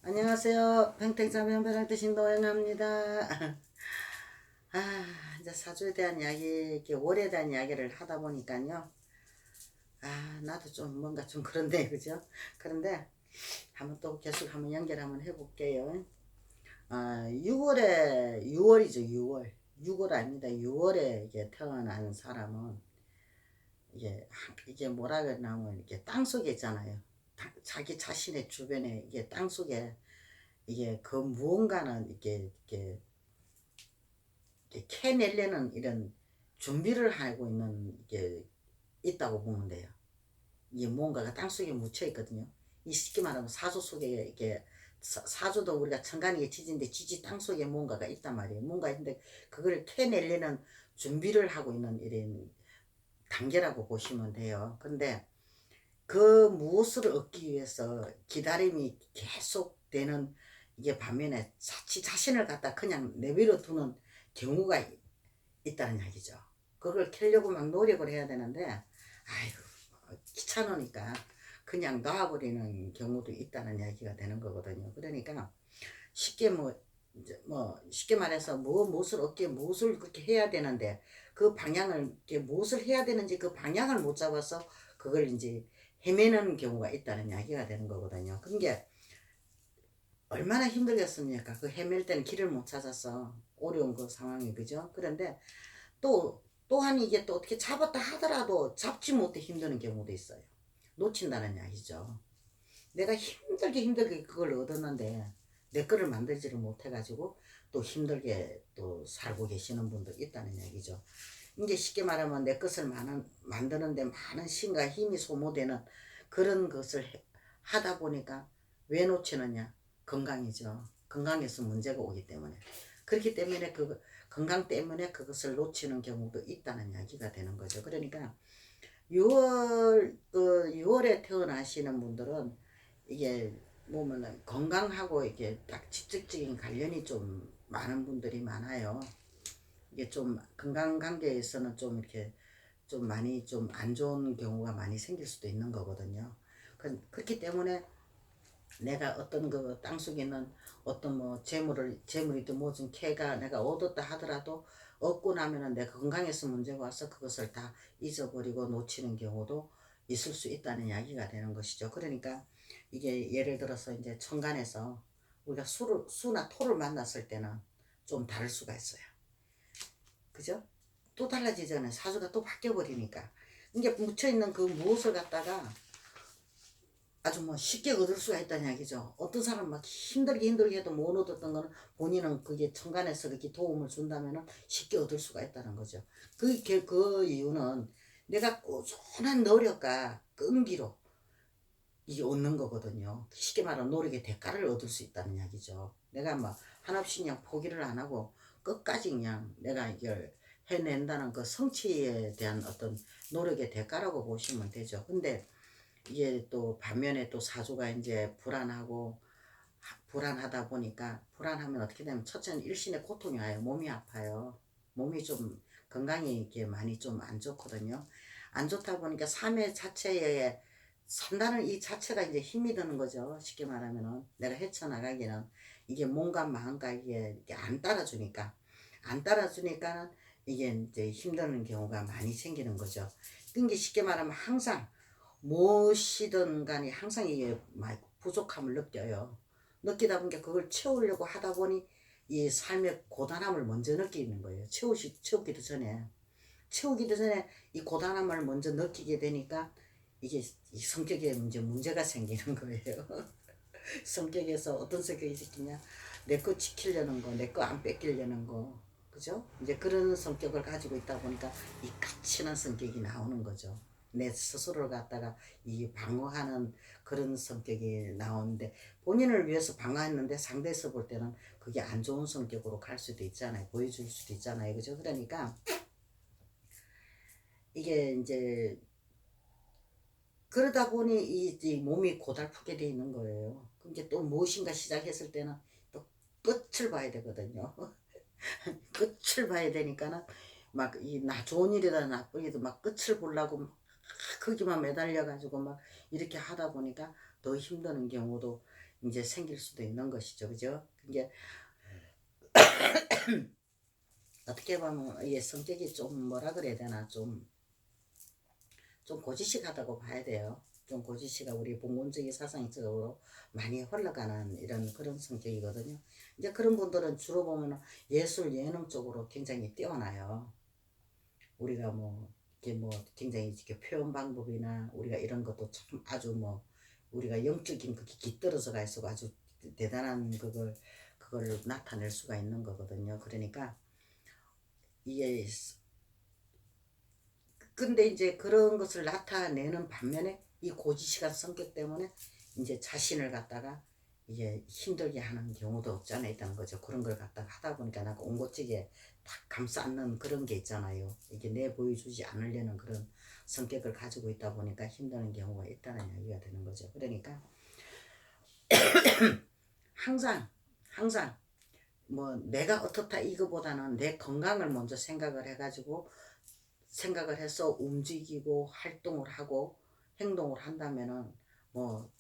안녕하세요. 팽팽사면배랑뜻 신도영합니다. 이제 사주에 대한 이야기, 이렇게 월에 대한 이야기를 하다 보니까요. 나도 좀 뭔가 좀 그런데, 그죠? 그런데 한번 또 계속 한번 연결 한번 해볼게요. 6월이죠, 6월. 6월 아닙니다. 6월에 이게 태어난 사람은 이게 뭐라 그러냐면 이게 땅 속에 있잖아요. 자기 자신의 주변에 이게 땅 속에 이게 그 무언가는 이렇게 캐내려는 이런 준비를 하고 있는 게 있다고 보면 돼요. 이게 뭔가가 땅속에 묻혀 있거든요. 이 쉽게 말하면 사주 속에 이게 사주도 우리가 천간이 지지인데 지지 땅속에 뭔가가 있단 말이에요. 뭔가 있는데 그걸 캐내려는 준비를 하고 있는 이런 단계라고 보시면 돼요. 근데 그 무엇을 얻기 위해서 기다림이 계속 되는 이게 반면에 자신을 갖다 그냥 내버려 두는 경우가 있다는 이야기죠. 그걸 캐려고 막 노력을 해야 되는데, 귀찮으니까 그냥 놔버리는 경우도 있다는 이야기가 되는 거거든요. 그러니까 쉽게 쉽게 말해서 무엇을 얻게 무엇을 그렇게 해야 되는데 그 방향을 무엇을 해야 되는지 그 방향을 못 잡아서 그걸 이제 헤매는 경우가 있다는 이야기가 되는 거거든요. 그게 얼마나 힘들겠습니까? 그 헤맬 때는 길을 못 찾아서 어려운 그 상황이 그죠? 그런데 또한 이게 또 어떻게 잡았다 하더라도 잡지 못해 힘드는 경우도 있어요. 놓친다는 이야기죠. 내가 힘들게 그걸 얻었는데 내 거를 만들지를 못해가지고 또 힘들게 또 살고 계시는 분도 있다는 얘기죠. 이제 쉽게 말하면 내 것을 만드는데 많은 신과 힘이 소모되는 그런 것을 하다 보니까 왜 놓치느냐? 건강이죠. 건강에서 문제가 오기 때문에. 그렇기 때문에 그 건강 때문에 그것을 놓치는 경우도 있다는 이야기가 되는 거죠. 그러니까 6월에 태어나시는 분들은 이게 보면은 건강하고 이게 딱 직접적인 관련이 좀 많은 분들이 많아요. 이게 좀 건강 관계에서는 좀 이렇게 좀 많이 좀 안 좋은 경우가 많이 생길 수도 있는 거거든요. 그렇기 때문에 내가 어떤 그 땅속에 있는 어떤 뭐 재물이든 뭐든 캐가 내가 얻었다 하더라도 얻고 나면은 내 건강에서 문제가 와서 그것을 다 잊어버리고 놓치는 경우도 있을 수 있다는 이야기가 되는 것이죠. 그러니까 이게 예를 들어서 이제 천간에서 우리가 수나 토를 만났을 때는 좀 다를 수가 있어요. 그죠? 또 달라지잖아요. 사주가 또 바뀌어 버리니까. 이게 묻혀있는 그 무엇을 갖다가 아주 뭐 쉽게 얻을 수가 있다는 얘기죠. 어떤 사람 막 힘들게 해도 못 얻었던 거는 본인은 그게 천간에서 그렇게 도움을 준다면은 쉽게 얻을 수가 있다는 거죠. 그 이유는 내가 꾸준한 노력과 끈기로 이게 얻는 거거든요. 쉽게 말하면 노력의 대가를 얻을 수 있다는 이야기죠. 내가 뭐 한없이 그냥 포기를 안 하고 끝까지 그냥 내가 이걸 해낸다는 그 성취에 대한 어떤 노력의 대가라고 보시면 되죠. 근데 이게 또 반면에 또 사주가 이제 불안하다 보니까 불안하면 어떻게 되면 첫째는 일신의 고통이 와요. 몸이 아파요. 몸이 좀 건강이 이렇게 많이 좀 안 좋거든요. 안 좋다 보니까 삶의 자체에 산다는 이 자체가 이제 힘이 드는 거죠. 쉽게 말하면은 내가 헤쳐나가기는 이게 몸과 마음과 이게 안 따라주니까 이게 이제 힘드는 경우가 많이 생기는 거죠. 그게 쉽게 말하면 항상 무엇이든 간에 항상 이게 부족함을 느껴요. 느끼다 보니까 그걸 채우려고 하다 보니 이 삶의 고단함을 먼저 느끼는 거예요. 채우기도 전에. 채우기도 전에 이 고단함을 먼저 느끼게 되니까 이게 이 성격에 문제가 생기는 거예요. 성격에서 어떤 성격이 생기냐? 내 거 지키려는 거, 내 거 안 뺏기려는 거. 그죠? 이제 그런 성격을 가지고 있다 보니까 이 까칠한 성격이 나오는 거죠. 내 스스로를 갖다가 이 방어하는 그런 성격이 나오는데 본인을 위해서 방어했는데 상대에서 볼 때는 그게 안 좋은 성격으로 갈 수도 있잖아요. 보여줄 수도 있잖아요. 그죠? 그러니까 이게 이제 그러다 보니 이 몸이 고달프게 돼 있는 거예요. 그게 또 무엇인가 시작했을 때는 또 끝을 봐야 되거든요. 끝을 봐야 되니까는 막 이 나 좋은 일이다 나쁜 일이다 막 끝을 보려고 막 거기만 매달려 가지고 막 이렇게 하다 보니까 더 힘드는 경우도 이제 생길 수도 있는 것이죠. 그죠? 이게 어떻게 보면 이 성격이 좀 뭐라 그래야 되나 좀 고지식하다고 봐야 돼요. 좀 고지식하 우리 봉건적인 사상적으로 많이 흘러가는 이런 그런 성격이거든요. 이제 그런 분들은 주로 보면 예술 예능 쪽으로 굉장히 뛰어나요. 우리가 뭐 이게 뭐 굉장히 이렇게 표현 방법이나 우리가 이런 것도 참 아주 뭐 우리가 영적인 그게 깃들어서가 있어 아주 대단한 그걸 나타낼 수가 있는 거거든요. 그러니까 이게 근데 이제 그런 것을 나타내는 반면에 이 고지식한 성격 때문에 이제 자신을 갖다가 이게 힘들게 하는 경우도 없지 않아 있다는 거죠. 그런 걸 갖다가 하다 보니까 나가 온고찌게 딱 감싸는 그런 게 있잖아요. 이게 내 보여주지 않으려는 그런 성격을 가지고 있다 보니까 힘드는 경우가 있다는 이야기가 되는 거죠. 그러니까 항상 뭐 내가 어떻다 이거보다는 내 건강을 먼저 생각을 해서 움직이고 활동을 하고 행동을 한다면은 뭐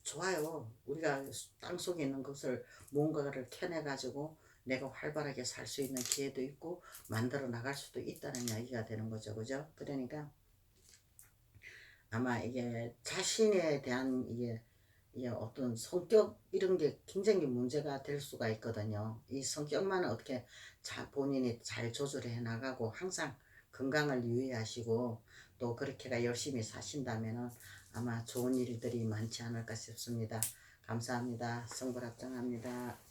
좋아요. 우리가 땅속에 있는 것을 뭔가를 캐내 가지고 내가 활발하게 살 수 있는 기회도 있고 만들어 나갈 수도 있다는 이야기가 되는 거죠. 그죠? 그러니까 아마 이게 자신에 대한 이게 어떤 성격 이런 게 굉장히 문제가 될 수가 있거든요. 이 성격만 어떻게 본인이 잘 조절해 나가고 항상 건강을 유의하시고 또 그렇게가 열심히 사신다면은 아마 좋은 일들이 많지 않을까 싶습니다. 감사합니다. 성불합장합니다.